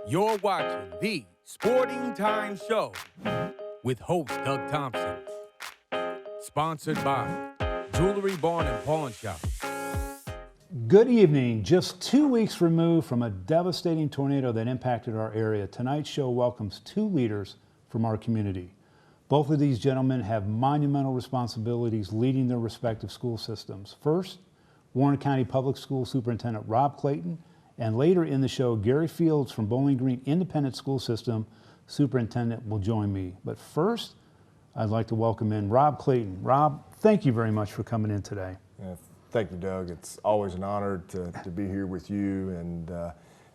You're watching the Sporting Time Show with host Doug Thompson. Sponsored by Jewelry Barn and Pawn Shop. Good evening. Just 2 weeks removed from a devastating tornado that impacted our area, tonight's show welcomes two leaders from our community. Both of these gentlemen have monumental responsibilities leading their respective school systems. First, Warren County Public School Superintendent Rob Clayton, and later in the show, Gary Fields from Bowling Green Independent School System Superintendent will join me. But first, I'd like to welcome in Rob Clayton. Rob, thank you very much for coming in today. Yeah, thank you, Doug. It's always an honor to be here with you. And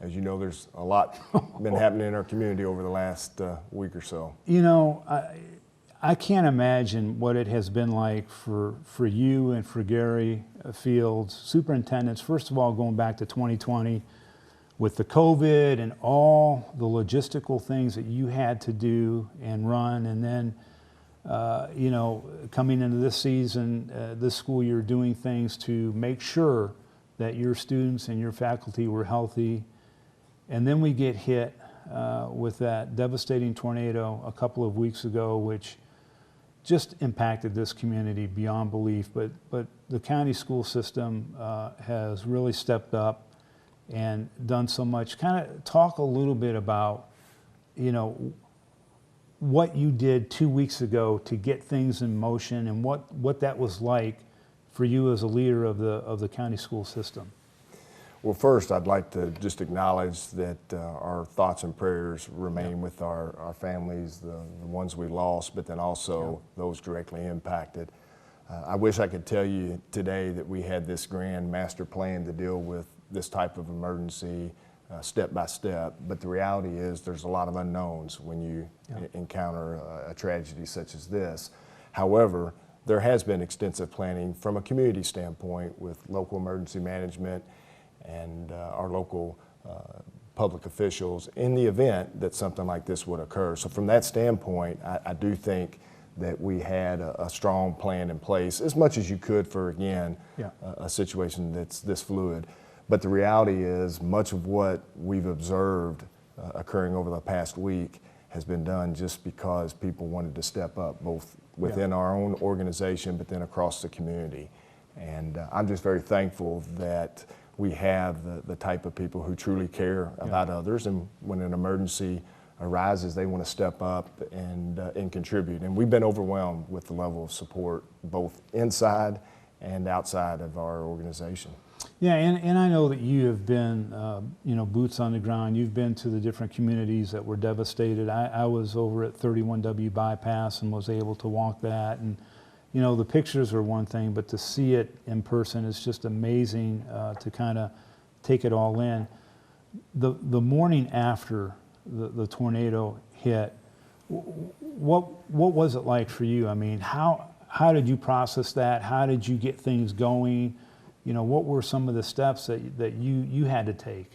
as you know, there's a lot been happening in our community over the last week or so. You know, I can't imagine what it has been like for you and for Gary Fields, superintendents, first of all, going back to 2020 with the COVID and all the logistical things that you had to do and run, and then, you know, coming into this season, this school year, doing things to make sure that your students and your faculty were healthy. And then we get hit with that devastating tornado a couple of weeks ago, which just impacted this community beyond belief. But the county school system has really stepped up and done so much. Kind of talk a little bit about, you know, what you did 2 weeks ago to get things in motion, and what that was like for you as a leader of the county school system. Well, first, I'd like to just acknowledge that our thoughts and prayers remain with our families, the ones we lost, but then also those directly impacted. I wish I could tell you today that we had this grand master plan to deal with this type of emergency step by step, but the reality is there's a lot of unknowns when you encounter a tragedy such as this. However, there has been extensive planning from a community standpoint with local emergency management and our local public officials in the event that something like this would occur. So from that standpoint, I do think that we had a strong plan in place, as much as you could for, again, a situation that's this fluid. But the reality is much of what we've observed occurring over the past week has been done just because people wanted to step up, both within our own organization, but then across the community. And I'm just very thankful that we have the type of people who truly care about others, and when an emergency arises, they want to step up and contribute. And we've been overwhelmed with the level of support, both inside and outside of our organization. Yeah, and I know that you have been, you know, boots on the ground. You've been to the different communities that were devastated. I was over at 31W Bypass and was able to walk that. And you know, the pictures are one thing, but to see it in person is just amazing to kind of take it all in. The morning after the tornado hit, what was it like for you? I mean, how did you process that? How did you get things going? You know, what were some of the steps that you had to take?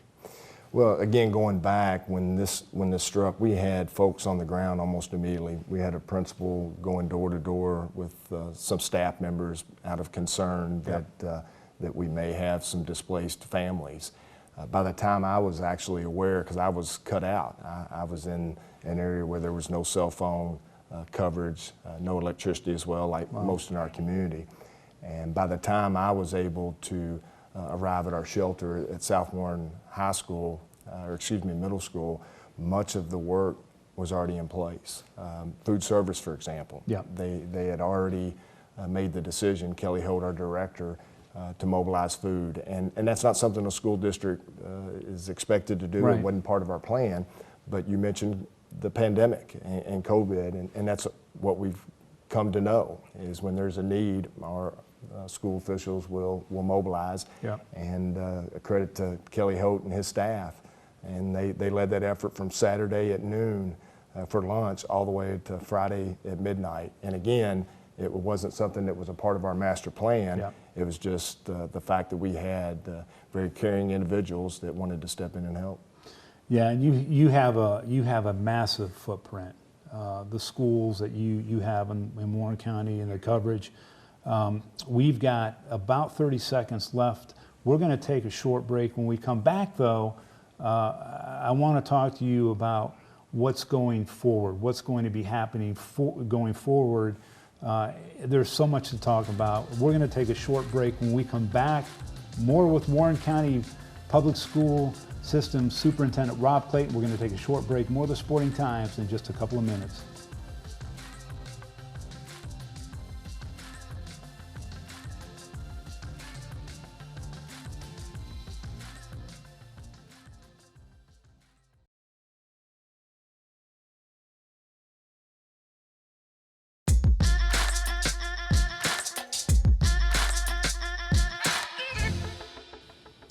Well, again, going back, when this struck, we had folks on the ground almost immediately. We had a principal going door to door with some staff members out of concern that we may have some displaced families. By the time I was actually aware, because I was cut out, I was in an area where there was no cell phone coverage, no electricity as well, like most in our community. And by the time I was able to arrive at our shelter at South Warren High School, middle school, much of the work was already in place. Food service, for example, they had already made the decision, Kelly Holt, our director, to mobilize food. And that's not something a school district is expected to do. Right. It wasn't part of our plan, but you mentioned the pandemic and COVID, and that's what we've come to know, is when there's a need, our school officials will mobilize. And a credit to Kelly Holt and his staff. And they led that effort from Saturday at noon for lunch all the way to Friday at midnight. And again, it wasn't something that was a part of our master plan. It was just the fact that we had very caring individuals that wanted to step in and help. Yeah, and you have a massive footprint. The schools that you have in Warren County and the coverage. We've got about 30 seconds left. We're going to take a short break. When we come back, though, I want to talk to you about what's going forward, what's going to be happening going forward. There's so much to talk about. We're going to take a short break. When we come back, more with Warren County Public School System Superintendent Rob Clayton. We're going to take a short break. More of the Sporting Times in just a couple of minutes.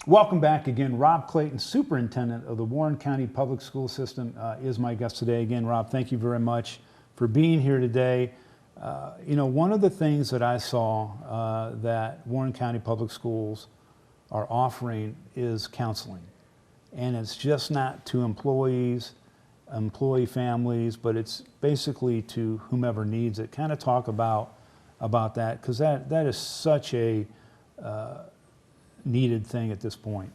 Welcome back again. Rob Clayton, Superintendent of the Warren County Public School System, is my guest today. Again, Rob, thank you very much for being here today. You know, one of the things that I saw that Warren County Public Schools are offering is counseling. And it's just not to employees, employee families, but it's basically to whomever needs it. Kind of talk about that, because that is such a needed thing at this point.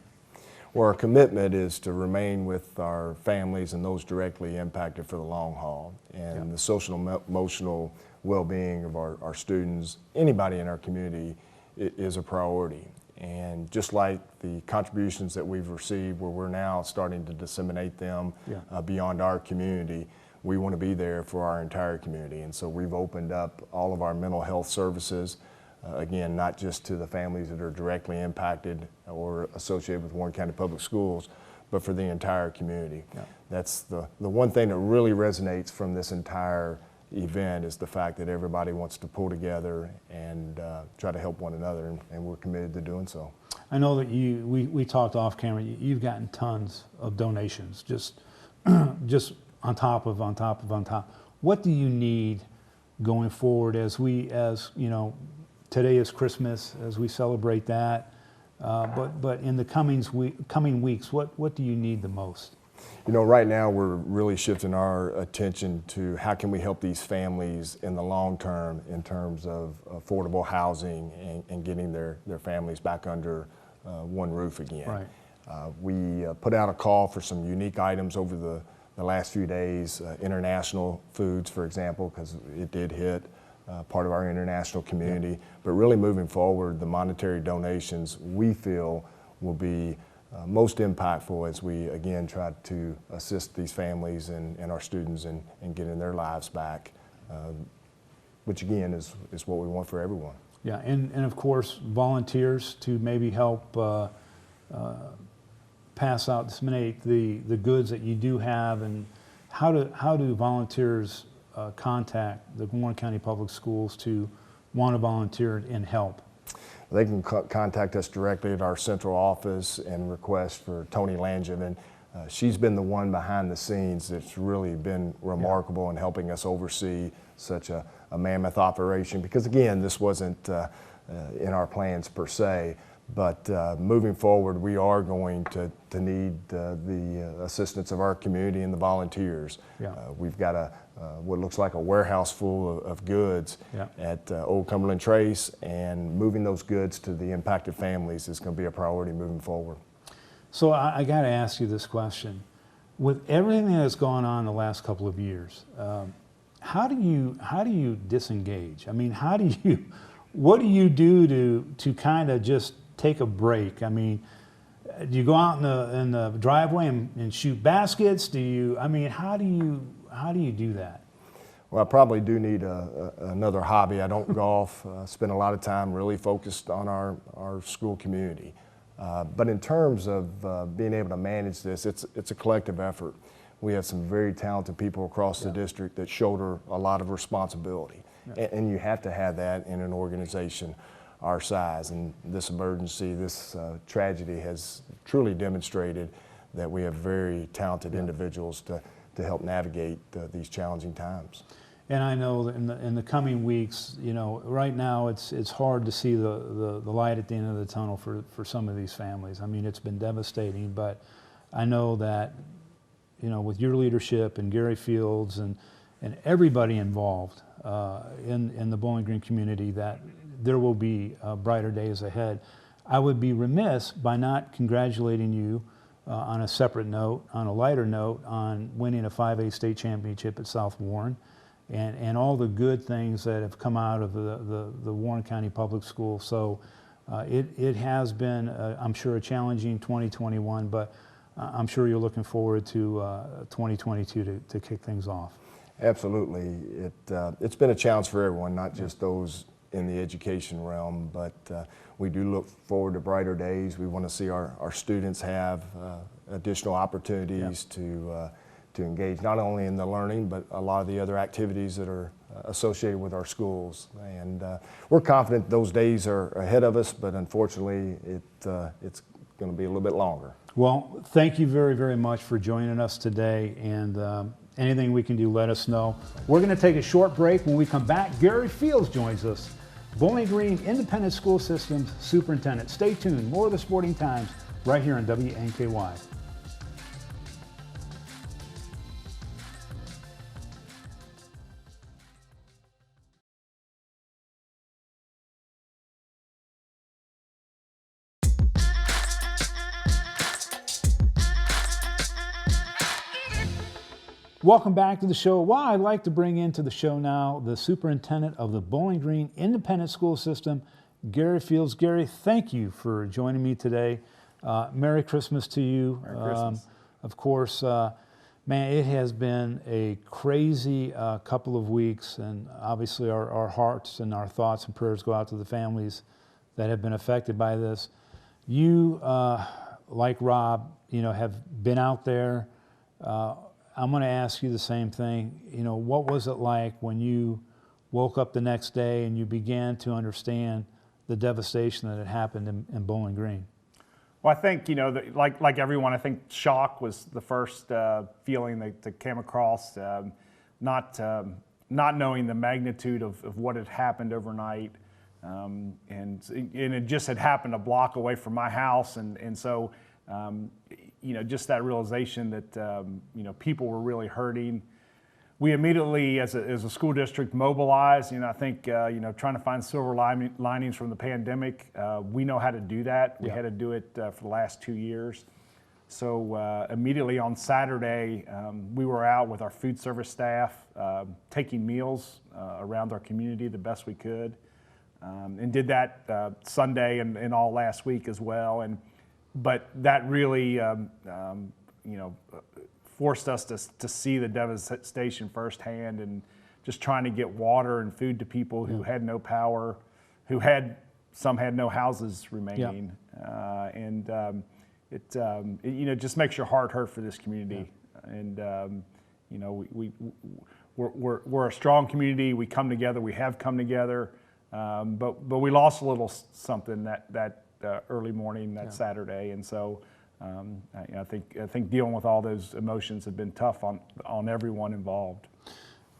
Well, our commitment is to remain with our families and those directly impacted for the long haul. And the social emotional well-being of our students, anybody in our community, is a priority. And just like the contributions that we've received, where we're now starting to disseminate them beyond our community, we want to be there for our entire community. And so we've opened up all of our mental health services, again, not just to the families that are directly impacted or associated with Warren County Public Schools, but for the entire community. That's the one thing that really resonates from this entire event, is the fact that everybody wants to pull together and try to help one another, and we're committed to doing so. I know that we talked off camera, you've gotten tons of donations, just on top. What do you need going forward as you know, today is Christmas, as we celebrate that, but in the coming weeks, what do you need the most? You know, right now we're really shifting our attention to how can we help these families in the long term in terms of affordable housing and getting their families back under one roof again. Right. We put out a call for some unique items over the last few days, international foods, for example, because it did hit part of our international community. But really moving forward, the monetary donations we feel will be most impactful as we again try to assist these families and our students in getting their lives back, which again is what we want for everyone. Yeah, and of course volunteers to maybe help disseminate the goods that you do have. And how do volunteers contact the Warren County Public Schools to want to volunteer and help? They can contact us directly at our central office and request for Tony Langevin. And she's been the one behind the scenes that's really been remarkable in helping us oversee such a mammoth operation, because again, this wasn't in our plans per se, but moving forward, we are going to need the assistance of our community and the volunteers. We've got what looks like a warehouse full of goods at Old Cumberland Trace, and moving those goods to the impacted families is going to be a priority moving forward. So I got to ask you this question. With everything that's gone on the last couple of years, how do you disengage? I mean, what do you do to kind of just take a break? I mean, do you go out in the driveway and shoot baskets? How do you do that? Well, I probably do need another hobby. I don't golf. Spend a lot of time really focused on our school community. But in terms of being able to manage this, it's a collective effort. We have some very talented people across the district that shoulder a lot of responsibility. And you have to have that in an organization our size. And this emergency, this tragedy has truly demonstrated that we have very talented individuals to help navigate these challenging times. And I know that in the coming weeks, you know, right now it's hard to see the light at the end of the tunnel for some of these families. I mean, it's been devastating, but I know that, you know, with your leadership and Gary Fields and everybody involved in the Bowling Green community, that there will be brighter days ahead. I would be remiss by not congratulating you on a separate note, on a lighter note, on winning a 5A state championship at South Warren, and all the good things that have come out of the Warren County Public Schools. So it has been, I'm sure, a challenging 2021, but I'm sure you're looking forward to 2022 to kick things off. Absolutely. It's been a challenge for everyone, not just those in the education realm, but we do look forward to brighter days. We want to see our students have additional opportunities to engage not only in the learning, but a lot of the other activities that are associated with our schools. And we're confident those days are ahead of us, but unfortunately it's going to be a little bit longer. Well, thank you very, very much for joining us today, and anything we can do, let us know. We're going to take a short break. When we come back, Gary Fields joins us, Bowling Green Independent School Systems Superintendent. Stay tuned. More of the Sporting Times right here on WNKY. Welcome back to the show. Well, I'd like to bring into the show now the superintendent of the Bowling Green Independent School System, Gary Fields. Gary, thank you for joining me today. Merry Christmas to you. Merry Christmas. Of course, man, it has been a crazy couple of weeks, and obviously our hearts and our thoughts and prayers go out to the families that have been affected by this. You, like Rob, have been out there. I'm going to ask you the same thing. What was it like when you woke up the next day and you began to understand the devastation that had happened in Bowling Green? Well, I think, like everyone, I think shock was the first feeling that came across, not knowing the magnitude of what had happened overnight. And it just had happened a block away from my house. And so, just that realization that, people were really hurting. We immediately, as a school district, mobilized. I think, trying to find silver linings from the pandemic. We know how to do that. We had to do it for the last 2 years. So immediately on Saturday, we were out with our food service staff, taking meals around our community the best we could, and did that Sunday and all last week as well. But that really, forced us to see the devastation firsthand, and just trying to get water and food to people who had no power, some had no houses remaining, it just makes your heart hurt for this community. And we're a strong community. We come together. We have come together, but we lost a little something that early morning that Saturday, and so I think dealing with all those emotions have been tough on everyone involved.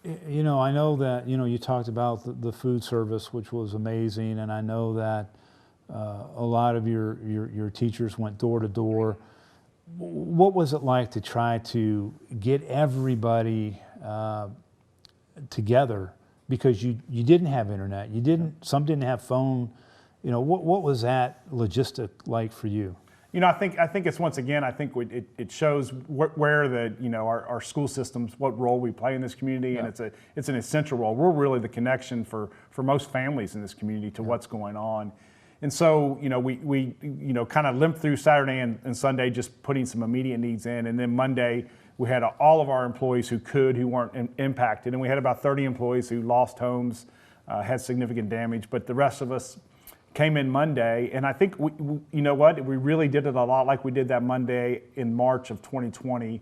I know that you talked about the food service, which was amazing, and I know that a lot of your teachers went door to door. What was it like to try to get everybody together, because you didn't have internet, some didn't have phone. What was that logistic like for you? I think it's, once again, I think it shows where our school systems, what role we play in this community, and it's an essential role. We're really the connection for most families in this community to what's going on. And so, we kind of limped through Saturday and Sunday, just putting some immediate needs in, and then Monday we had all of our employees who weren't impacted, and we had about 30 employees who lost homes, had significant damage, but the rest of us came in Monday, and I think we really did it a lot like we did that Monday in March of 2020,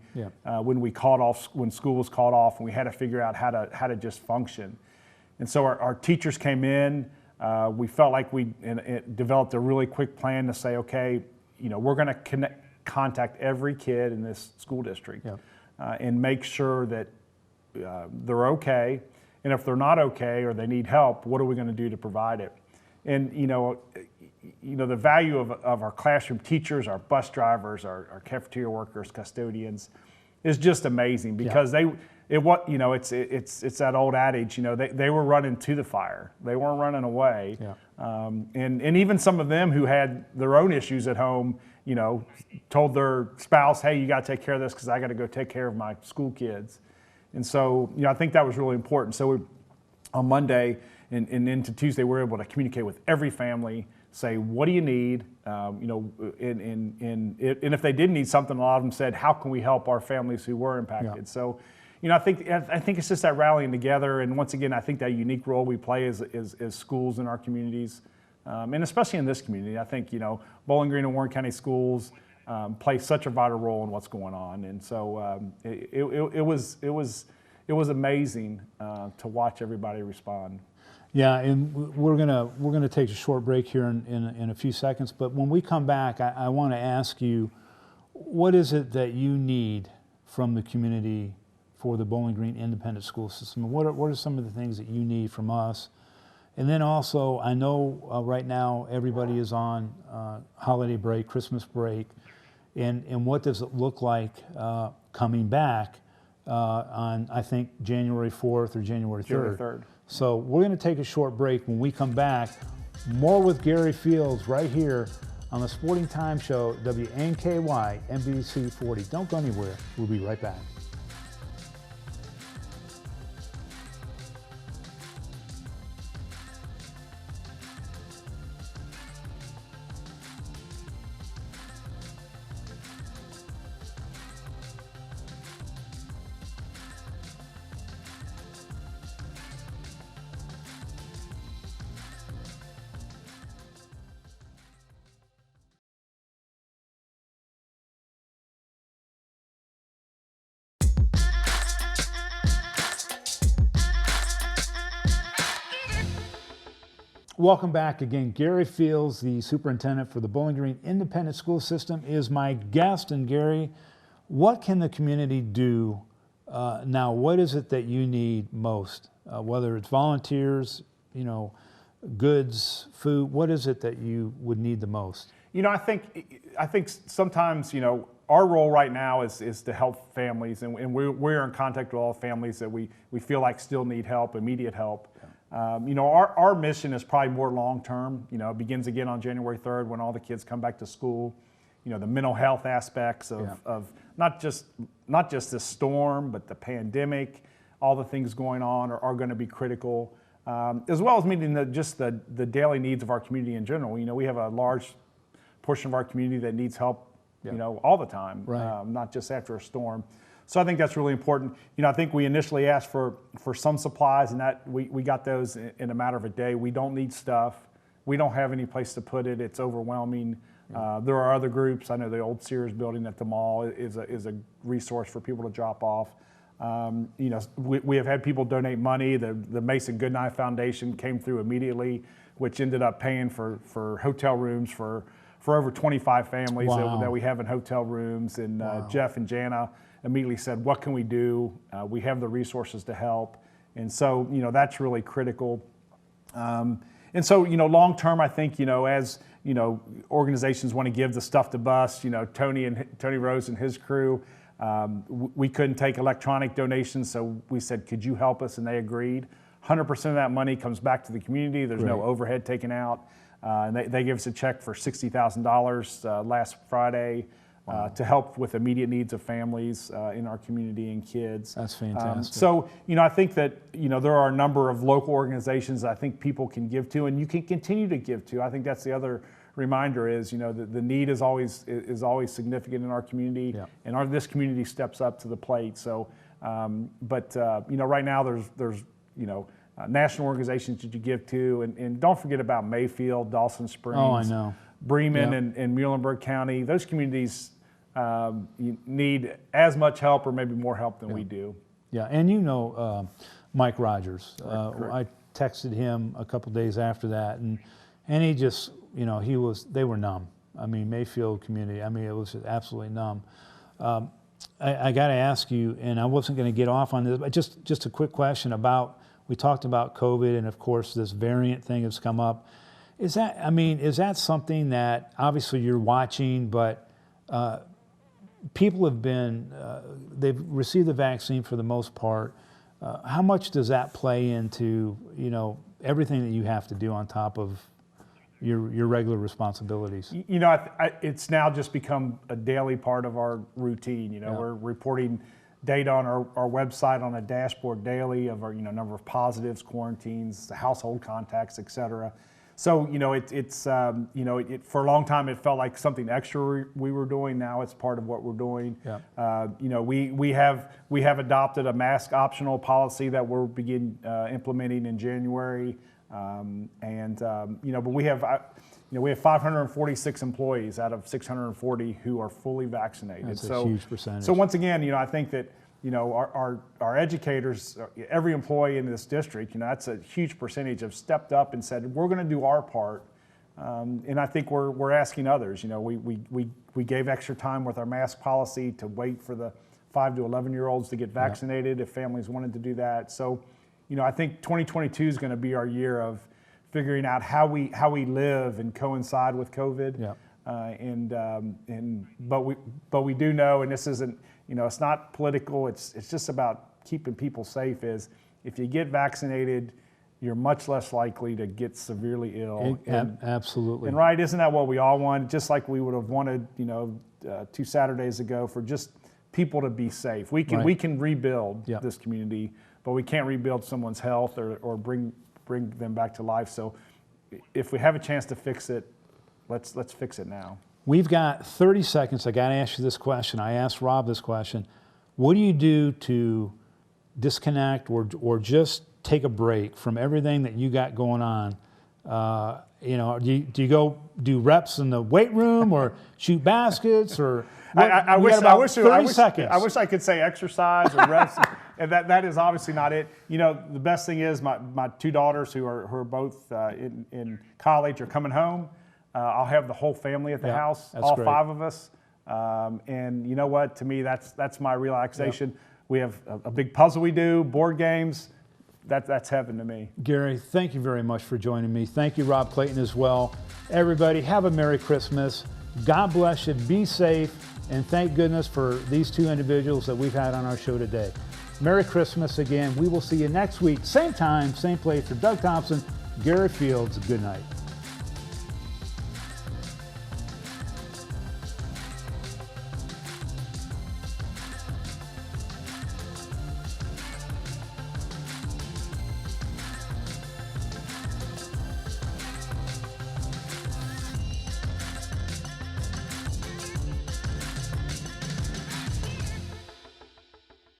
when school was called off, and we had to figure out how to just function. And so our teachers came in. We felt like we developed a really quick plan to say, okay, we're going to contact every kid in this school district and make sure that they're okay, and if they're not okay or they need help, what are we going to do to provide it? And the value of our classroom teachers, our bus drivers, our cafeteria workers, custodians, is just amazing, because it's that old adage, they were running to the fire. They weren't running away. And even some of them who had their own issues at home, you know, told their spouse, hey, you got to take care of this because I got to go take care of my school kids. And so, you know, I think that was really important. So on Monday and into Tuesday, we were able to communicate with every family, say, what do you need? You know, and if they did need something, a lot of them said, how can we help our families who were impacted? Yeah. So, you know, I think it's just that rallying together. And once again, I think that unique role we play as schools in our communities, and especially in this community. I think, you know, Bowling Green and Warren County schools play such a vital role in what's going on. And so it was amazing to watch everybody respond. Yeah, and we're gonna take a short break here in a few seconds. But when we come back, I want to ask you, what is it that you need from the community for the Bowling Green Independent School System? What are some of the things that you need from us? And then also, I know right now everybody is on holiday break, Christmas break, and what does it look like coming back on, I think, January 4th or January 3rd? January 3rd. So we're going to take a short break. When we come back, more with Gary Fields right here on the Sporting Time Show, WNKY NBC 40. Don't go anywhere. We'll be right back. Welcome back again. Gary Fields, the superintendent for the Bowling Green Independent School System, is my guest. And Gary, what can the community do now? What is it that you need most? Whether it's volunteers, you know, goods, food, what is it that you would need the most? You know, I think sometimes, you know, our role right now is to help families, and we're in contact with all families that we feel like still need help, immediate help. You know, our mission is probably more long-term. You know, it begins again on January 3rd when all the kids come back to school. You know, the mental health aspects of not just this storm, but the pandemic, all the things going on are going to be critical, as well as meeting the daily needs of our community in general. You know, we have a large portion of our community that needs help, you know, all the time, right. Not just after a storm. So I think that's really important. You know, I think we initially asked for some supplies, and that we got those in a matter of a day. We don't need stuff. We don't have any place to put it. It's overwhelming. There are other groups. I know the old Sears building at the mall is a resource for people to drop off. You know, we have had people donate money. The Mason Goodnight Foundation came through immediately, which ended up paying for hotel rooms for over 25 families Wow. that we have in hotel rooms. And Wow. Jeff and Jana immediately said, what can we do? We have the resources to help. And so, you know, that's really critical. And so, you know, long term, I think, you know, as, you know, organizations want to give the stuff to bus, you know, Tony Rose and his crew, we couldn't take electronic donations. So we said, could you help us? And they agreed. 100% of that money comes back to the community. There's no overhead taken out. And they gave us a check for $60,000 last Friday. To help with immediate needs of families in our community and kids. That's fantastic. So, you know, I think that, you know, there are a number of local organizations I think people can give to, and you can continue to give to. I think that's the other reminder is, you know, the need is always significant in our community, and this community steps up to the plate. So, you know, right now there's you know, national organizations that you give to, and don't forget about Mayfield, Dawson Springs, Oh, I know. Bremen, and Muhlenberg County. Those communities you need as much help or maybe more help than we do. Yeah, and you know Mike Rogers. I texted him a couple days after that, and he just, you know, they were numb. I mean, Mayfield community, I mean, it was absolutely numb. I got to ask you, and I wasn't going to get off on this, but just a quick question about, we talked about COVID, and of course this variant thing has come up. Is that something that obviously you're watching, but people have been, they've received the vaccine for the most part. How much does that play into, you know, everything that you have to do on top of your regular responsibilities? You know, it's now just become a daily part of our routine. You know, Yeah. we're reporting data on our website on a dashboard daily of our, you know, number of positives, quarantines, household contacts, et cetera. So, you know, for a long time it felt like something extra we were doing. Now it's part of what we're doing. Yeah. You know, we have adopted a mask optional policy that we're implementing in January. You know, but we have 546 employees out of 640 who are fully vaccinated. That's a huge percentage. So once again, you know, I think that, you know, our educators, every employee in this district, you know, that's a huge percentage, have stepped up and said, we're going to do our part. And I think we're asking others. You know, we gave extra time with our mask policy to wait for the 5 to 11-year-olds to get vaccinated if families wanted to do that. So, you know, I think 2022 is going to be our year of figuring out how we live and coincide with COVID. Yeah. But we do know, and this isn't, you know, it's not political. It's just about keeping people safe. Is if you get vaccinated, you're much less likely to get severely ill. Absolutely. And right, isn't that what we all want? Just like we would have wanted, you know, 2 Saturdays ago, for just people to be safe. We can rebuild this community, but we can't rebuild someone's health or bring them back to life. So if we have a chance to fix it, let's fix it now. We've got 30 seconds. I got to ask you this question. I asked Rob this question. What do you do to disconnect or just take a break from everything that you got going on? You know, do you go do reps in the weight room or shoot baskets or? I wish seconds. I wish I could say exercise or rest, and that is obviously not it. You know, the best thing is my 2 daughters who are both in college are coming home. I'll have the whole family at the house, all great. 5 of us, and you know what? To me, that's my relaxation. We have a big puzzle we do, board games. That's heaven to me. Gary, thank you very much for joining me. Thank you, Rob Clayton, as well. Everybody, have a Merry Christmas. God bless you. Be safe. And thank goodness for these 2 individuals that we've had on our show today. Merry Christmas again. We will see you next week. Same time, same place. For Doug Thompson, Gary Fields, good night.